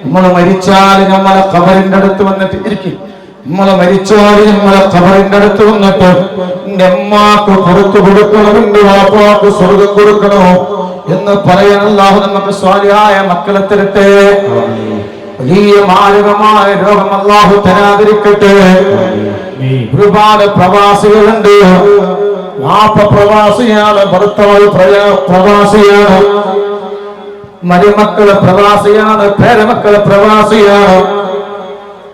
നമ്മൾ മരിച്ചാൽ നമ്മളെ ഖബറിന്റെ അടുത്ത് വന്നിട്ട് ഇരിക്കും. നമ്മളെ മരിച്ചാൽ നമ്മളെ ഖബറിന്റെ അടുത്ത് വന്നിട്ട് എന്റെ അമ്മാക്ക് പുറത്തു കൊടുക്കണം, എന്റെ വാപ്പാക്ക് സ്വർഗം കൊടുക്കണോ എന്ന് പറയാൻ അല്ലാഹു നമുക്ക് സ്വാലിഹായ മക്കളെ തരട്ടെ. വലിയ മാരകമായ രോഗം അല്ലാഹു തരാതിരിക്കട്ടെ. ഒരുപാട് പ്രവാസികളുണ്ട്. വാപ്പ പ്രവാസിയാണ്, ഭർത്താവ് പ്രവാസിയാണ്, മരുമക്കള് പ്രവാസിയാണ്, പേരമക്കള് പ്രവാസിയാണ്.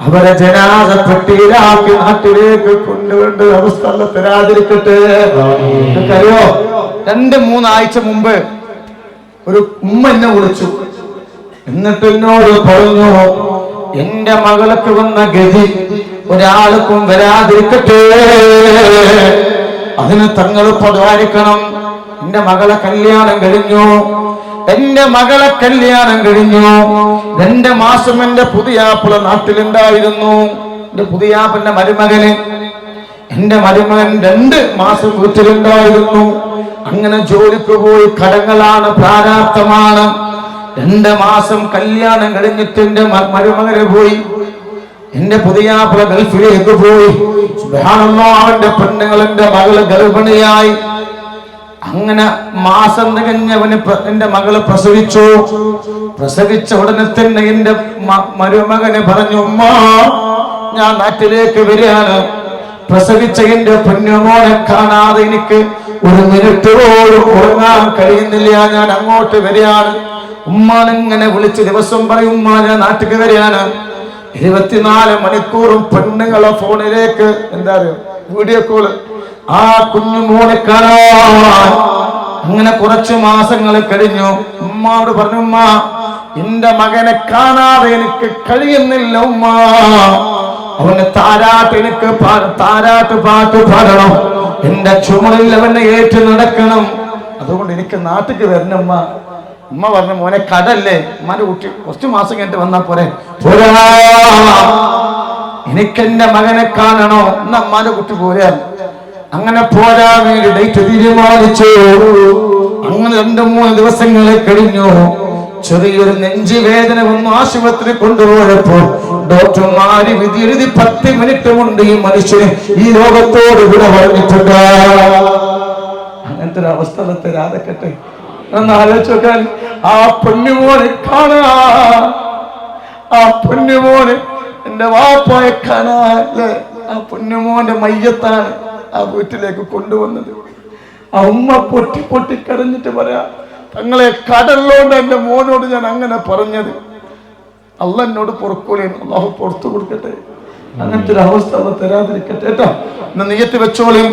അവരെ ജനാസ പെട്ടിയിലാക്കി നാട്ടിലേക്ക് കൊണ്ടുകൊണ്ട് അവസ്ഥ തരാതിരിക്കട്ടെ. അറിയോ, 2-3 ആഴ്ച മുമ്പ് ഒരു ഉമ്മ എന്നെ വിളിച്ചു. എന്നിട്ട് എന്നോട് പറഞ്ഞു, എന്റെ മകൾക്ക് വന്ന ഗതി ഒരാൾക്കും വരാതിരിക്കട്ടെ, അതിന് തങ്ങൾ പദ്വാരിക്കണം. എന്റെ മകളെ കല്യാണം കഴിഞ്ഞു, എന്റെ മകളെ കല്യാണം കഴിഞ്ഞു. 2 മാസം എന്റെ പുതിയാപ്പിള നാട്ടിലുണ്ടായിരുന്നു. എന്റെ പുതിയാപ്പന്റെ മരുമകന്, എന്റെ മരുമകൻ 2 മാസം വീട്ടിലുണ്ടായിരുന്നു. അങ്ങനെ ജോലിക്ക് പോയി, കടങ്ങളാണ്, പ്രാരാബ്ധമാണ്. 2 മാസം കല്യാണം കഴിഞ്ഞിട്ട് എന്റെ മരുമകന് പോയി. എന്റെ പുതിയാപ്പിള ഗൾഫിലേക്ക് പോയി. സുബ്ഹാനല്ലാഹ്, അവന്റെ പെണ്ണുങ്ങൾ, എന്റെ മകള് ഗർഭിണിയായി. അങ്ങനെ മാസം തികഞ്ഞവന് എന്റെ മകള് പ്രസവിച്ചു. പ്രസവിച്ച ഉടനെ തന്നെ എന്റെ മരുമകന് പറഞ്ഞു, ഉമ്മ ഞാൻ നാട്ടിലേക്ക് വരികയാണ്. പ്രസവിച്ച എന്റെ പൊന്നുമോനെ കാണാതെ എനിക്ക് 1 മിനിറ്റ് പോലും ഉറങ്ങാൻ കഴിയുന്നില്ല, ഞാൻ അങ്ങോട്ട് വരികയാണ്. ഉമ്മാനെങ്ങനെ വിളിച്ച് ദിവസം പറയും, ഉമ്മ ഞാൻ നാട്ടിലേക്ക് വരികയാണ്. 24 മണിക്കൂറും പെണ്ണുങ്ങളെ ഫോണിലേക്ക് എന്താ പറയുക, വീഡിയോ കോള്, ആ കുഞ്ഞു മോനെ കാണാൻ. അങ്ങനെ കുറച്ച് മാസങ്ങൾ കഴിഞ്ഞു. ഉമ്മാവോട് പറഞ്ഞു, ഉമ്മ എന്റെ മകനെ കാണാതെ എനിക്ക് കഴിയുന്നില്ല ഉമ്മ, അവന് താരാട്ട്, എനിക്ക് താരാട്ട് പാട്ട് പാടണം, എന്റെ ചുമലിൽ അവനെ ഏറ്റു നടക്കണം, അതുകൊണ്ട് എനിക്ക് നാട്ടിക്ക് വരണം ഉമ്മ. ഉമ്മ പറഞ്ഞു, മോനെ കടല്ലേ, ഉമ്മാന്റെ കുട്ടി കുറച്ച് മാസം കഴിഞ്ഞിട്ട് വന്നാ പോരെ. എനിക്കെന്റെ മകനെ കാണണോ, എന്നാ അമ്മാന്റെ കുട്ടി പോരാ. അങ്ങനെ പോരാൻ വേണ്ടി ഡേറ്റ് തീരുമാനിച്ചു. അങ്ങനെ 2-3 ദിവസങ്ങൾ കഴിഞ്ഞു. ചെറിയൊരു നെഞ്ചുവേദന വന്നു. ആശുപത്രി കൊണ്ടുപോയപ്പോ ഡോക്ടർമാര് വിധി എഴുതി 10 മിനിറ്റ് കൊണ്ട് ഈ മനുഷ്യന് ഈ ലോകത്തോട് ഇവിടെ പറഞ്ഞിട്ടുണ്ട്. അങ്ങനത്തെ ഒരു അവസ്ഥ തരാതെക്കട്ടെ. എന്ന് ആലോചിച്ച് നോക്കാൻ, ആ പൊന്നുമോനെ കാണാ, ആ പൊന്നുമോനെ എന്റെ വാപ്പായെ കാണാല്ലേ, ആ പൊന്നുമോന്റെ മയ്യത്താണ് ആ വീട്ടിലേക്ക് കൊണ്ടുവന്നത്. ആ ഉമ്മ പൊട്ടി പൊട്ടി കരഞ്ഞിട്ട് പറയാ, തങ്ങളെ കടലിലോണ്ട് എന്റെ മോനോട് ഞാൻ അങ്ങനെ പറഞ്ഞത്, അള്ളാഹ് എന്നോട് പൊറുക്കൂലേ, അള്ളാഹു പുറത്തു കൊടുക്കട്ടെ. അങ്ങനത്തെ ഒരു അവസ്ഥ തരാതിരിക്കട്ടെ കേട്ടോ. ഇന്ന് നിയ്യത്ത് വെച്ചോളി.